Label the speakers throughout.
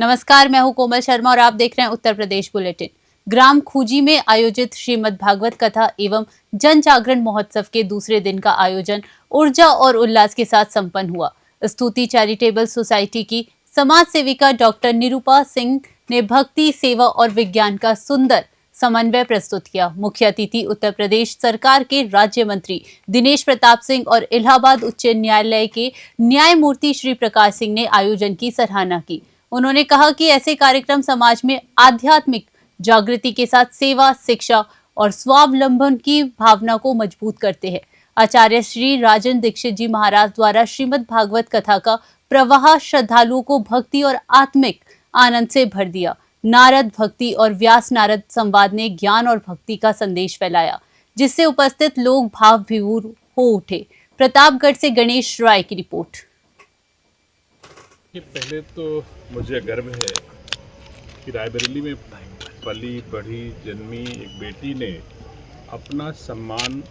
Speaker 1: नमस्कार, मैं हूं कोमल शर्मा और आप देख रहे हैं उत्तर प्रदेश बुलेटिन। ग्राम खूजी में आयोजित श्रीमद् भागवत कथा एवं जन जागरण महोत्सव के दूसरे दिन का आयोजन ऊर्जा और उल्लास के साथ संपन्न हुआ। स्तुति चैरिटेबल सोसाइटी की समाज सेविका डॉक्टर निरूपा सिंह ने भक्ति, सेवा और विज्ञान का सुंदर समन्वय प्रस्तुत किया। मुख्य अतिथि उत्तर प्रदेश सरकार के राज्य मंत्री दिनेश प्रताप सिंह और इलाहाबाद उच्च न्यायालय के न्यायमूर्ति श्री प्रकाश सिंह ने आयोजन की सराहना की। उन्होंने कहा कि ऐसे कार्यक्रम समाज में आध्यात्मिक जागृति के साथ सेवा, शिक्षा और स्वावलंबन की भावना को मजबूत करते हैं। आचार्य श्री राजन दीक्षित जी महाराज द्वारा श्रीमद् भागवत कथा का प्रवाह श्रद्धालुओं को भक्ति और आत्मिक आनंद से भर दिया। नारद भक्ति और व्यास नारद संवाद ने ज्ञान और भक्ति का संदेश फैलाया, जिससे उपस्थित लोग भाव विभोर हो उठे। प्रतापगढ़ से गणेश राय की रिपोर्ट।
Speaker 2: पहले तो मुझे गर्व है कि रायबरेली में पली बढ़ी जन्मी एक बेटी ने अपना सम्मान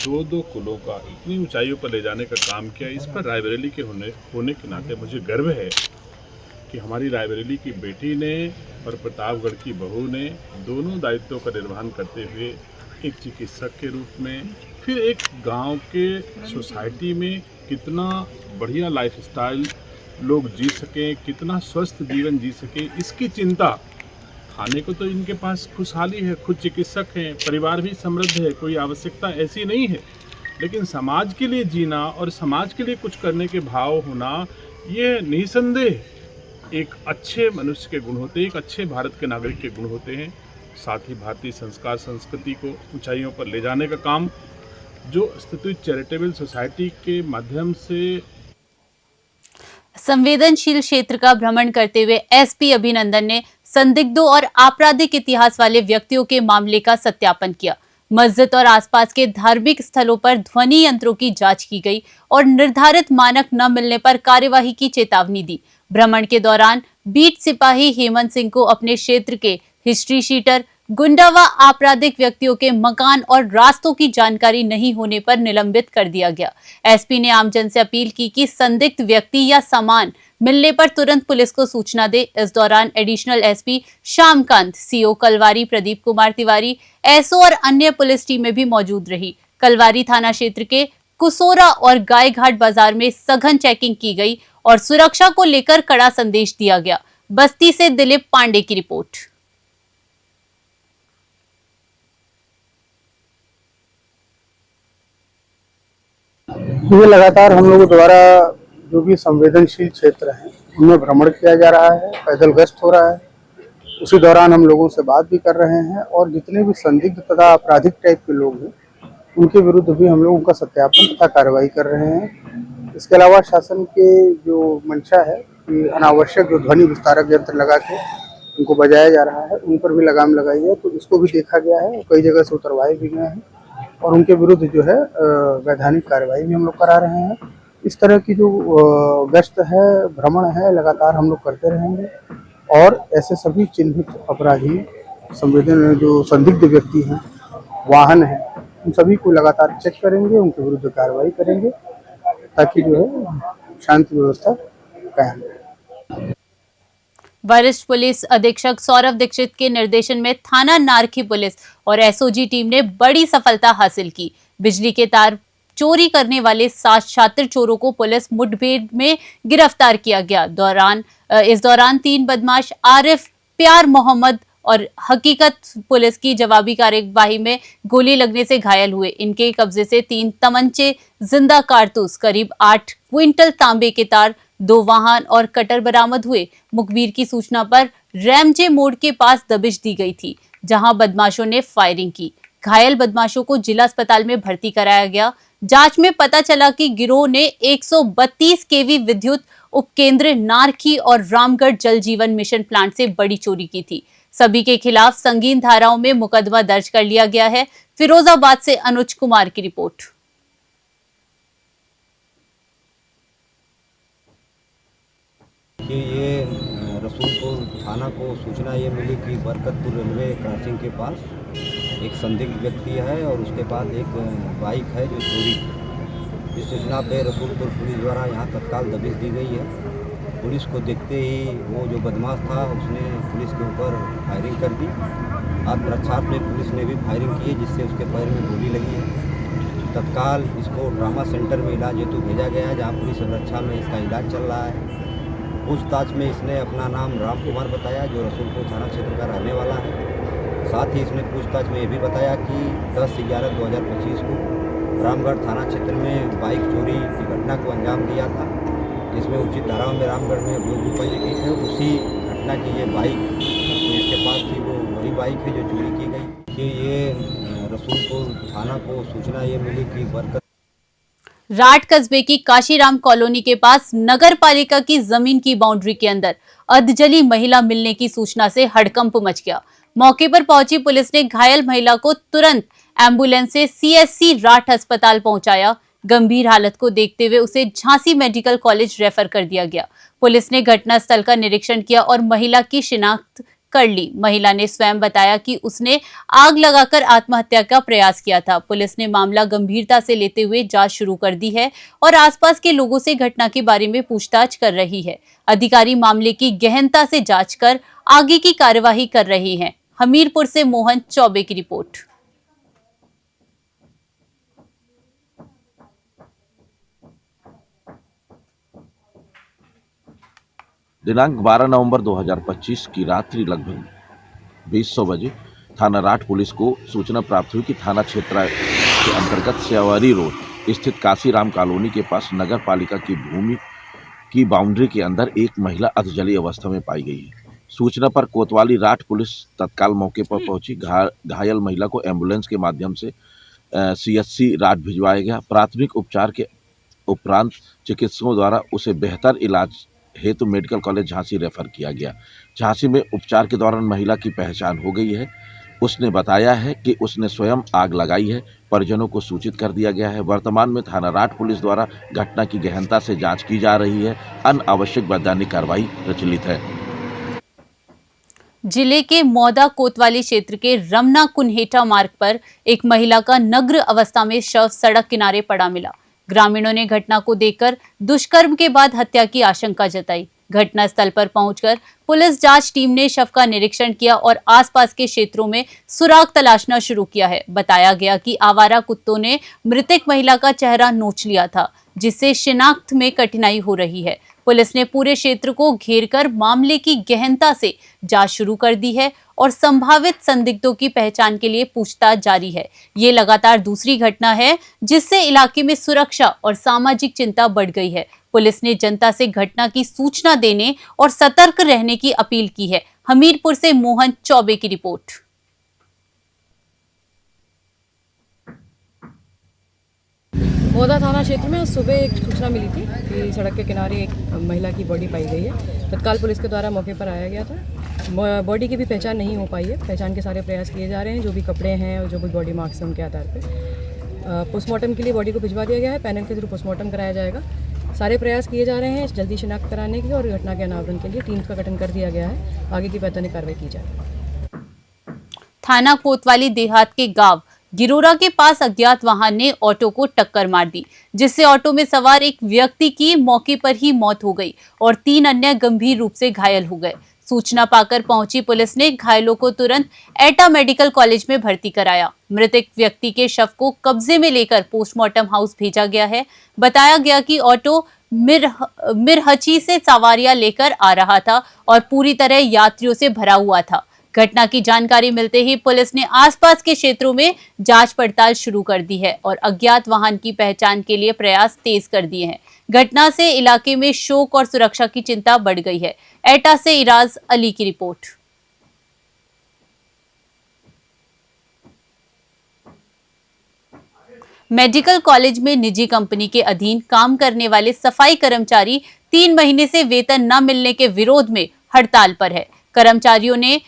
Speaker 2: दो कुलों का इतनी ऊंचाइयों पर ले जाने का काम किया। इस पर रायबरेली के होने के नाते मुझे गर्व है कि हमारी रायबरेली की बेटी ने और प्रतापगढ़ की बहू ने दोनों दायित्वों का निर्वहन करते हुए एक चिकित्सक के रूप में, फिर एक गांव के सोसाइटी में कितना बढ़िया लाइफस्टाइल लोग जी सकें, कितना स्वस्थ जीवन जी सकें, इसकी चिंता। खाने को तो इनके पास खुशहाली है, खुद चिकित्सक हैं, परिवार भी समृद्ध है, कोई आवश्यकता ऐसी नहीं है, लेकिन समाज के लिए जीना और समाज के लिए कुछ करने के भाव होना, ये निसंदेह एक अच्छे मनुष्य के गुण होते हैं, एक अच्छे भारत के नागरिक के गुण होते हैं। साथ ही भारतीय संस्कार संस्कृति को ऊंचाइयों पर ले जाने का काम जो स्तुति चैरिटेबल सोसाइटी के माध्यम से।
Speaker 1: संवेदनशील क्षेत्र का भ्रमण करते हुए एसपी अभिनंदन ने संदिग्धों और आपराधिक इतिहास वाले व्यक्तियों के मामले का सत्यापन किया। मस्जिद और आसपास के धार्मिक स्थलों पर ध्वनि यंत्रों की जांच की गई और निर्धारित मानक न मिलने पर कार्यवाही की चेतावनी दी। भ्रमण के दौरान बीट सिपाही हेमंत सिंह को अपने क्षेत्र के हिस्ट्री शीटर, गुंडा व आपराधिक व्यक्तियों के मकान और रास्तों की जानकारी नहीं होने पर निलंबित कर दिया गया। एसपी ने आमजन से अपील की कि संदिग्ध व्यक्ति या सामान मिलने पर तुरंत पुलिस को सूचना दे। इस दौरान additional SP Shyamkant, CO Kalwari Pradeep Kumar Tiwari, SO और अन्य पुलिस टीमें भी मौजूद रही। कलवारी थाना क्षेत्र के कुसोरा और गायघाट बाजार में सघन चेकिंग की गई और सुरक्षा को लेकर कड़ा संदेश दिया गया। बस्ती से दिलीप पांडे की रिपोर्ट।
Speaker 3: ये लगातार हम लोगों द्वारा जो भी संवेदनशील क्षेत्र हैं उनमें भ्रमण किया जा रहा है, पैदल गश्त हो रहा है। उसी दौरान हम लोगों से बात भी कर रहे हैं और जितने भी संदिग्ध तथा आपराधिक टाइप के लोग हैं उनके विरुद्ध भी हम लोग उनका सत्यापन तथा कार्रवाई कर रहे हैं। इसके अलावा शासन के जो मंशा है कि अनावश्यक जो ध्वनि विस्तारक यंत्र लगा के उनको बजाया जा रहा है, उन पर भी लगाम लगाई है, तो इसको भी देखा गया है और कई जगह से उतरवाए भी गए हैं और उनके विरुद्ध जो है वैधानिक कार्रवाई भी हम लोग करा रहे हैं। इस तरह की जो गश्त है, भ्रमण है, लगातार हम लोग करते रहेंगे और ऐसे सभी चिन्हित अपराधी, जो संदिग्ध व्यक्ति हैं, वाहन हैं, उन सभी को लगातार चेक करेंगे, उनके विरुद्ध कार्रवाई करेंगे ताकि जो है शांति व्यवस्था कायम रहे।
Speaker 1: वरिष्ठ पुलिस अधीक्षक सौरभ दीक्षित के निर्देशन में थाना नारखी पुलिस और एसओजी टीम ने बड़ी सफलता हासिल की। बिजली के तार चोरी करने वाले 7 शातिर चोरों को पुलिस मुठभेड़ में गिरफ्तार किया गया। इस दौरान 3 बदमाश आरिफ, प्यार मोहम्मद और हकीकत पुलिस की जवाबी कार्यवाही में गोली लगने से घायल हुए। इनके कब्जे से 3 तमंचे, जिंदा कारतूस, करीब 8 क्विंटल तांबे के तार, 2 वाहन और कटर बरामद हुए। मुखबिर की सूचना पर रैमजे मोड़ के पास दबिश दी गई थी, जहां बदमाशों ने फायरिंग की। घायल बदमाशों को जिला अस्पताल में भर्ती कराया गया। जांच में पता चला कि गिरोह ने 132 केवी विद्युत उपकेंद्र नारखी और रामगढ़ जल जीवन मिशन प्लांट से बड़ी चोरी की थी। सभी के खिलाफ संगीन धाराओं में मुकदमा दर्ज कर लिया गया है। फिरोजाबाद से अनुज कुमार की रिपोर्ट।
Speaker 4: कि ये रसूलपुर थाना को सूचना ये मिली कि बरकतपुर रेलवे क्रॉसिंग के पास एक संदिग्ध व्यक्ति है और उसके पास एक बाइक है जो चोरी। इस सूचना पे रसूलपुर पुलिस द्वारा यहाँ तत्काल दबिश दी गई है पुलिस को देखते ही वो जो बदमाश था उसने पुलिस के ऊपर फायरिंग कर दी। आत्मरक्षार्थ में पुलिस ने भी फायरिंग की है, जिससे उसके पैर में गोली लगी है। तत्काल इसको ट्रामा सेंटर में इलाज हेतु भेजा गया है, जहाँ पुलिस सुरक्षा में इसका इलाज चल रहा है। पूछताछ में इसने अपना नाम राम कुमार बताया, जो रसूलपुर थाना क्षेत्र का रहने वाला है। साथ ही इसने पूछताछ में ये भी बताया कि 10/11/2025 को रामगढ़ थाना क्षेत्र में बाइक चोरी की घटना को अंजाम दिया था, जिसमें उचित धाराओं में रामगढ़ में अभियोग भी पाए गए थे। उसी घटना की ये बाइक जो इसके पास थी वो वही बाइक है जो चोरी की गई। कि ये रसूलपुर थाना को सूचना ये मिली कि बरकत
Speaker 1: राठ कस्बे की काशीराम कॉलोनी के पास नगर पालिका की जमीन की बाउंड्री के अंदर अधजली महिला मिलने की सूचना से हड़कंप मच गया। मौके पर पहुंची पुलिस ने घायल महिला को तुरंत एम्बुलेंस से सीएससी राठ अस्पताल पहुंचाया। गंभीर हालत को देखते हुए उसे झांसी मेडिकल कॉलेज रेफर कर दिया गया। पुलिस ने घटनास्थल का निरीक्षण किया और महिला की शिनाख्त कर ली। महिला ने स्वयं बताया कि उसने आग लगाकर आत्महत्या का प्रयास किया था। पुलिस ने मामला गंभीरता से लेते हुए जांच शुरू कर दी है और आसपास के लोगों से घटना के बारे में पूछताछ कर रही है। अधिकारी मामले की गहनता से जांच कर आगे की कार्यवाही कर रहे हैं। हमीरपुर से मोहन चौबे की रिपोर्ट।
Speaker 5: दिनांक 12 नवंबर 2025 की रात्रि लगभग 20:00 बजे थाना राठ पुलिस को सूचना प्राप्त हुई कि थाना क्षेत्र के अंतर्गत सेवारी रोड स्थित काशीराम कॉलोनी के पास नगर पालिका की भूमि की बाउंड्री के अंदर एक महिला अधजली अवस्था में पाई गई है। सूचना पर कोतवाली राठ पुलिस तत्काल मौके पर पहुंची। घायल महिला को एम्बुलेंस के माध्यम से सीएससी राठ भिजवाया गया। प्राथमिक उपचार के उपरांत चिकित्सकों द्वारा उसे बेहतर इलाज हेतु मेडिकल कॉलेज झांसी रेफर किया गया। झांसी में उपचार के दौरान महिला की पहचान हो गई है। उसने बताया है कि उसने स्वयं आग लगाई है। परिजनों को सूचित कर दिया गया है। वर्तमान में थाना राठ पुलिस द्वारा घटना की गहनता से जांच की जा रही है। अनावश्यक वैधानिक कार्रवाई प्रचलित है।
Speaker 1: जिले के मौदा कोतवाली क्षेत्र के रमना कुन्हेटा मार्ग पर एक महिला का नग्न अवस्था में शव सड़क किनारे पड़ा मिला। ग्रामीणों ने घटना को देखकर दुष्कर्म के बाद हत्या की आशंका जताई। घटनास्थल पर पहुंचकर पुलिस जांच टीम ने शव का निरीक्षण किया और आसपास के क्षेत्रों में सुराग तलाशना शुरू किया है। बताया गया कि आवारा कुत्तों ने मृतक महिला का चेहरा नोच लिया था, जिससे शिनाख्त में कठिनाई हो रही है। पुलिस ने पूरे क्षेत्र को घेरकर मामले की गहनता से जांच शुरू कर दी है और संभावित संदिग्धों की पहचान के लिए पूछताछ जारी है। ये लगातार दूसरी घटना है जिससे इलाके में सुरक्षा और सामाजिक चिंता बढ़ गई है। पुलिस ने जनता से घटना की सूचना देने और सतर्क रहने की अपील की है। हमीरपुर से मोहन चौबे की रिपोर्ट।
Speaker 6: मौदा थाना क्षेत्र में सुबह एक सूचना मिली थी कि सड़क के किनारे एक महिला की बॉडी पाई गई है। तत्काल पुलिस के द्वारा मौके पर आया गया था। बॉडी की भी पहचान नहीं हो पाई है। पहचान के सारे प्रयास किए जा रहे हैं। जो भी कपड़े हैं और जो भी बॉडी मार्क्स हैं उनके आधार पर पोस्टमार्टम के लिए बॉडी को भिजवा दिया गया है। पैनल के थ्रू पोस्टमार्टम कराया जाएगा। सारे प्रयास किए जा रहे हैं जल्दी शिनाख्त कराने के और घटना के अनावरण के लिए टीम्स का गठन कर दिया गया है। आगे की वैधानिक कार्रवाई की जाएगी।
Speaker 1: थाना कोतवाली देहात के गांव गिरोरा के पास अज्ञात वाहन ने ऑटो को टक्कर मार दी, जिससे ऑटो में सवार एक व्यक्ति की मौके पर ही मौत हो गई और 3 अन्य गंभीर रूप से घायल हो गए। सूचना पाकर पहुंची पुलिस ने घायलों को तुरंत एटा मेडिकल कॉलेज में भर्ती कराया। मृतक व्यक्ति के शव को कब्जे में लेकर पोस्टमार्टम हाउस भेजा गया है। बताया गया कि ऑटो मिरहची से सवारियां लेकर आ रहा था और पूरी तरह यात्रियों से भरा हुआ था। घटना की जानकारी मिलते ही पुलिस ने आसपास के क्षेत्रों में जांच पड़ताल शुरू कर दी है और अज्ञात वाहन की पहचान के लिए प्रयास तेज कर दिए हैं। घटना से इलाके में शोक और सुरक्षा की चिंता बढ़ गई है। एटा से इराज अली की रिपोर्ट। मेडिकल कॉलेज में निजी कंपनी के अधीन काम करने वाले सफाई कर्मचारी 3 महीने से वेतन न मिलने के विरोध में हड़ताल पर है। कर्मचारियों ने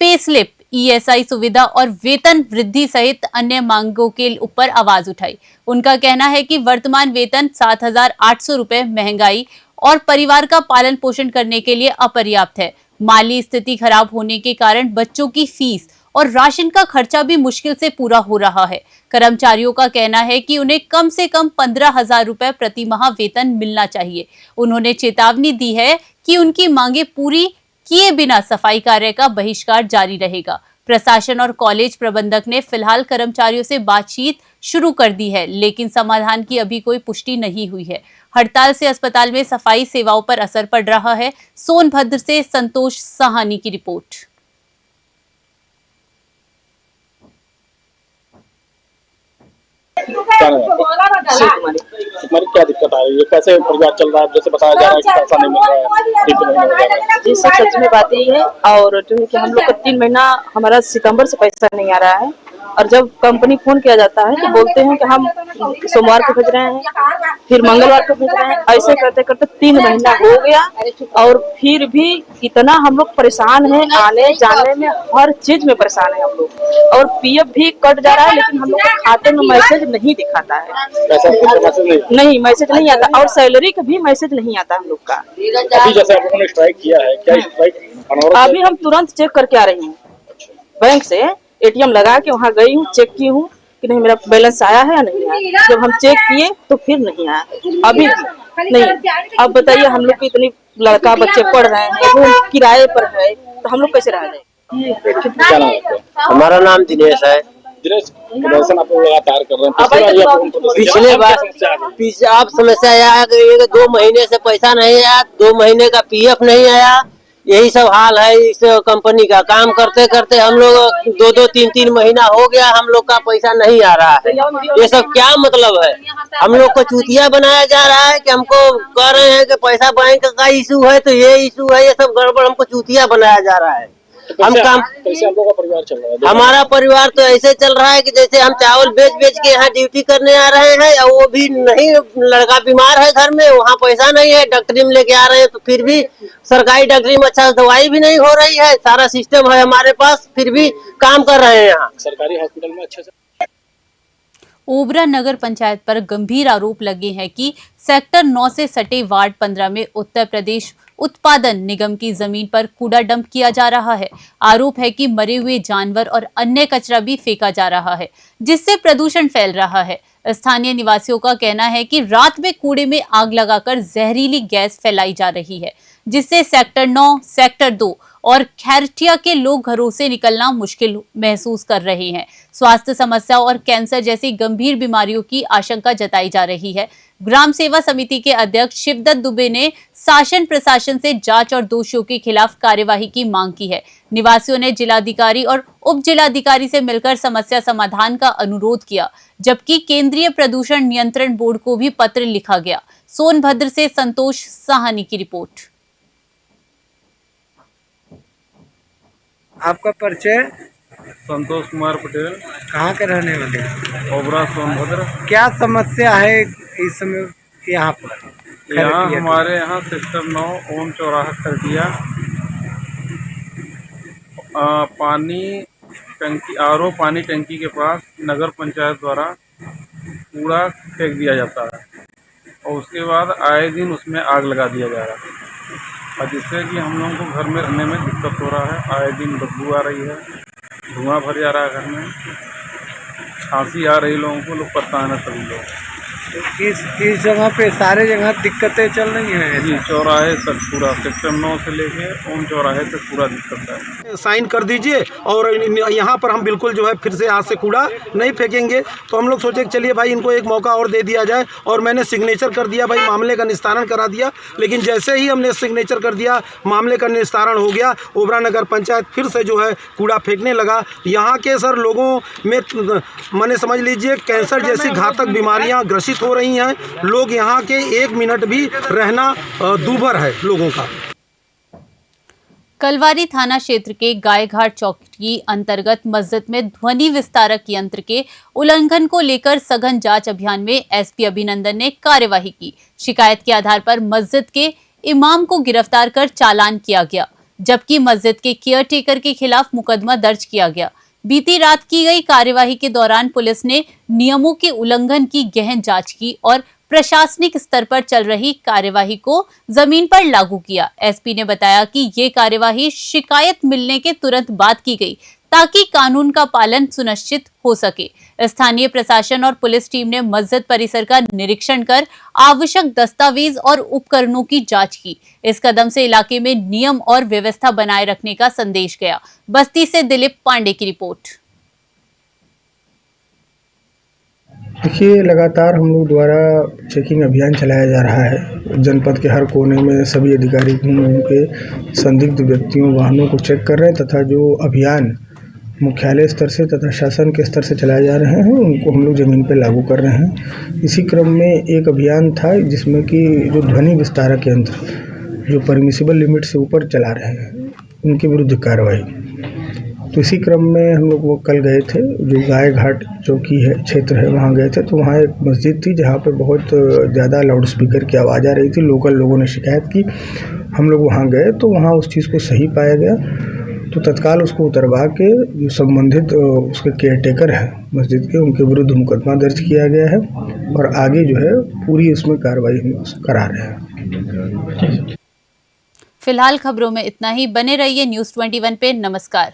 Speaker 1: पे स्लिप, ईएसआई सुविधा और वेतन वृद्धि सहित अन्य मांगों के ऊपर आवाज उठाई। उनका कहना है कि वर्तमान वेतन 7,800 रुपए महंगाई और परिवार का पालन पोषण करने के लिए अपर्याप्त है। माली स्थिति खराब होने के कारण बच्चों की फीस और राशन का खर्चा भी मुश्किल से पूरा हो रहा है। कर्मचारियों का कहना है कि उन्हें कम से कम 15,000 रुपए प्रति माह वेतन मिलना चाहिए। उन्होंने चेतावनी दी है कि उनकी मांगे पूरी किए बिना सफाई कार्य का बहिष्कार जारी रहेगा। प्रशासन और कॉलेज प्रबंधक ने फिलहाल कर्मचारियों से बातचीत शुरू कर दी है, लेकिन समाधान की अभी कोई पुष्टि नहीं हुई है। हड़ताल से अस्पताल में सफाई सेवाओं पर असर पड़ रहा है। सोनभद्र से संतोष साहनी की रिपोर्ट।
Speaker 7: तुम्हारी क्या दिक्कत आ रही है? कैसे परिवार चल रहा है? जैसे बताया जा रहा है कि पैसा नहीं मिल रहा है।
Speaker 8: जी सच में बात यही है। और जो है कि हम लोग का 3 महीना हमारा सितंबर से पैसा नहीं आ रहा है, और जब कंपनी फोन किया जाता है तो बोलते हैं कि हम सोमवार को भेज रहे हैं, फिर मंगलवार को भेज रहे हैं। ऐसे करते करते 3 महीना हो गया, और फिर भी इतना हम लोग परेशान हैं, आने जाने में हर चीज में परेशान है हम लोग। और पीएफ भी कट जा रहा है, लेकिन हम लोग के खाते में मैसेज नहीं दिखाता है। नहीं, मैसेज नहीं आता, और सैलरी का भी मैसेज नहीं आता हम लोग का।
Speaker 7: अभी जैसे आप लोगों ने स्ट्राइक किया है, क्या स्ट्राइक
Speaker 8: अभी हम तुरंत चेक करके आ रही हूँ। बैंक से एटीएम लगा के वहाँ गई हूँ, चेक की हूँ कि नहीं मेरा बैलेंस आया है या नहीं आया। जब हम चेक किए तो फिर नहीं आया, अभी नहीं। अब बताइए, हम लोग को इतनी लड़का बच्चे पढ़ रहे हैं, रूम किराए पर है, तो हम लोग कैसे रह जाए।
Speaker 9: हमारा नाम दिनेश है।
Speaker 7: दिनेश, प्रदर्शन आप लोग लगातार कर रहे हैं।
Speaker 9: पिछले बार आप समस्या आया कि 2 महीने से पैसा नहीं आया, 2 महीने का पीएफ नहीं आया। यही सब हाल है इस कंपनी का। काम करते करते हम लोग 2-2, 3-3 महीना हो गया, हम लोग का पैसा नहीं आ रहा है। ये सब क्या मतलब है? हम लोग को चूतिया बनाया जा रहा है कि हमको कह रहे हैं कि पैसा बैंक का इशू है, तो ये इशू है, ये सब गड़बड़, हमको चूतिया बनाया जा रहा है।
Speaker 7: हम काम कैसे हम लोग का परिवार चल रहा है?
Speaker 9: हमारा परिवार तो ऐसे चल रहा है कि जैसे हम चावल बेच के यहाँ ड्यूटी करने आ रहे हैं, और वो भी नहीं, लड़का बीमार है घर में, वहाँ पैसा नहीं है, डॉक्टरी में लेके आ रहे हैं, तो फिर भी सरकारी डॉक्टरी में अच्छा दवाई भी नहीं हो रही है। सारा सिस्टम है हमारे पास, फिर भी काम कर रहे हैं यहाँ
Speaker 7: सरकारी हॉस्पिटल में अच्छे से।
Speaker 1: ओबरा नगर पंचायत पर गंभीर आरोप लगे हैं कि सेक्टर 9 से सटे वार्ड 15 में उत्तर प्रदेश उत्पादन निगम की जमीन पर कूड़ा डंप किया जा रहा है। आरोप है कि मरे हुए जानवर और अन्य कचरा भी फेंका जा रहा है, जिससे प्रदूषण फैल रहा है। स्थानीय निवासियों का कहना है कि रात में कूड़े में आग लगाकर जहरीली गैस फैलाई जा रही है, जिससे सेक्टर 9, सेक्टर 2 और खैरटिया के लोग घरों से निकलना मुश्किल महसूस कर रहे हैं। स्वास्थ्य समस्या और कैंसर जैसी गंभीर बीमारियों की आशंका जताई जा रही है। ग्राम सेवा समिति के अध्यक्ष शिवदत्त दुबे ने शासन प्रशासन से जांच और दोषियों के खिलाफ कार्यवाही की मांग की है। निवासियों ने जिलाधिकारी और उप जिलाधिकारी से मिलकर समस्या समाधान का अनुरोध किया, जबकि केंद्रीय प्रदूषण नियंत्रण बोर्ड को भी पत्र लिखा गया। सोनभद्र से संतोष साहनी की रिपोर्ट।
Speaker 10: आपका परिचय?
Speaker 11: संतोष कुमार पटेल।
Speaker 10: कहाँ के रहने वाले?
Speaker 11: ओबरा सोनभद्र।
Speaker 10: क्या समस्या है इस समय यहाँ पर?
Speaker 11: यहाँ हमारे यहाँ सेक्टर 9 ओम चौराहा खैरटिया पानी टंकी आरओ पानी टंकी के पास नगर पंचायत द्वारा कूड़ा फेंक दिया जाता है, और उसके बाद आए दिन उसमें आग लगा दिया जा रहा है, और जिससे कि हम लोगों को घर में रहने में दिक्कत हो रहा है। आए दिन बदबू आ रही है, धुआं भर जा रहा है घर में, खांसी आ रही, लोगों को लोग परेशान है सभी लोग।
Speaker 10: इस जगह पे सारे जगह दिक्कतें चल रही हैं
Speaker 11: जी, चौराहे तक पूरा सेक्टर 9 से लेके ओम चौराहे तक पूरा दिक्कत है।
Speaker 12: साइन कर दीजिए, और यहाँ पर हम बिल्कुल जो है फिर से आज से कूड़ा नहीं फेंकेंगे। तो हम लोग सोचे कि चलिए भाई इनको एक मौका और दे दिया जाए, और मैंने सिग्नेचर कर दिया भाई, मामले का निस्तारण करा दिया। लेकिन जैसे ही हमने सिग्नेचर कर दिया, मामले का निस्तारण हो गया, ओबरा नगर पंचायत फिर से जो है कूड़ा फेंकने लगा। यहाँ के सर लोगों में माने समझ लीजिए कैंसर जैसी घातक बीमारियाँ ग्रसित हो रही हैं। लोग यहाँ के 1 मिनट भी रहना दूभर है लोगों का।
Speaker 1: कलवारी थाना क्षेत्र के गायघाट चौकी अंतर्गत मस्जिद में ध्वनि विस्तारक यंत्र के उल्लंघन को लेकर सघन जांच अभियान में एसपी अभिनंदन ने कार्यवाही की। शिकायत के आधार पर मस्जिद के इमाम को गिरफ्तार कर चालान किया गया, जबकि मस्जिद के केयरटेकर के खिलाफ मुकदमा दर्ज किया गया। बीती रात की गई कार्यवाही के दौरान पुलिस ने नियमों के उल्लंघन की गहन जांच की और प्रशासनिक स्तर पर चल रही कार्यवाही को जमीन पर लागू किया। एसपी ने बताया कि ये कार्यवाही शिकायत मिलने के तुरंत बाद की गई, ताकि कानून का पालन सुनिश्चित हो सके। स्थानीय प्रशासन और पुलिस टीम ने मस्जिद परिसर का निरीक्षण कर आवश्यक दस्तावेज और उपकरणों की जांच की। इस कदम से इलाके में नियम और व्यवस्था बनाए रखने का संदेश गया। बस्ती से दिलीप पांडे की रिपोर्ट।
Speaker 3: देखिए, लगातार हम लोग द्वारा चेकिंग अभियान चलाया जा रहा है। जनपद के हर कोने में सभी अधिकारी घूम के संदिग्ध व्यक्तियों वाहनों को चेक कर रहे हैं तथा जो अभियान मुख्यालय स्तर से तथा शासन के स्तर से चलाए जा रहे हैं उनको हम लोग ज़मीन पर लागू कर रहे हैं। इसी क्रम में एक अभियान था जिसमें कि जो ध्वनि विस्तारक यंत्र जो परमिसिबल लिमिट से ऊपर चला रहे हैं उनके विरुद्ध कार्रवाई। तो इसी क्रम में हम लोग वो कल गए थे, जो गाय घाट चौकी है क्षेत्र है वहाँ गए थे। तो वहाँ एक मस्जिद थी जहाँ पे बहुत ज़्यादा लाउड स्पीकर की आवाज़ आ रही थी। लोकल लोगों ने शिकायत की, हम लोग वहाँ गए तो वहाँ उस चीज़ को सही पाया गया। तो तत्काल उसको उतरवा के जो संबंधित उसके केयरटेकर हैं मस्जिद के, उनके विरुद्ध मुकदमा दर्ज किया गया है और आगे जो है पूरी उसमें कार्रवाई हम करा रहे हैं।
Speaker 1: फिलहाल खबरों में इतना ही। बने रहिए न्यूज़ 21 पे। नमस्कार।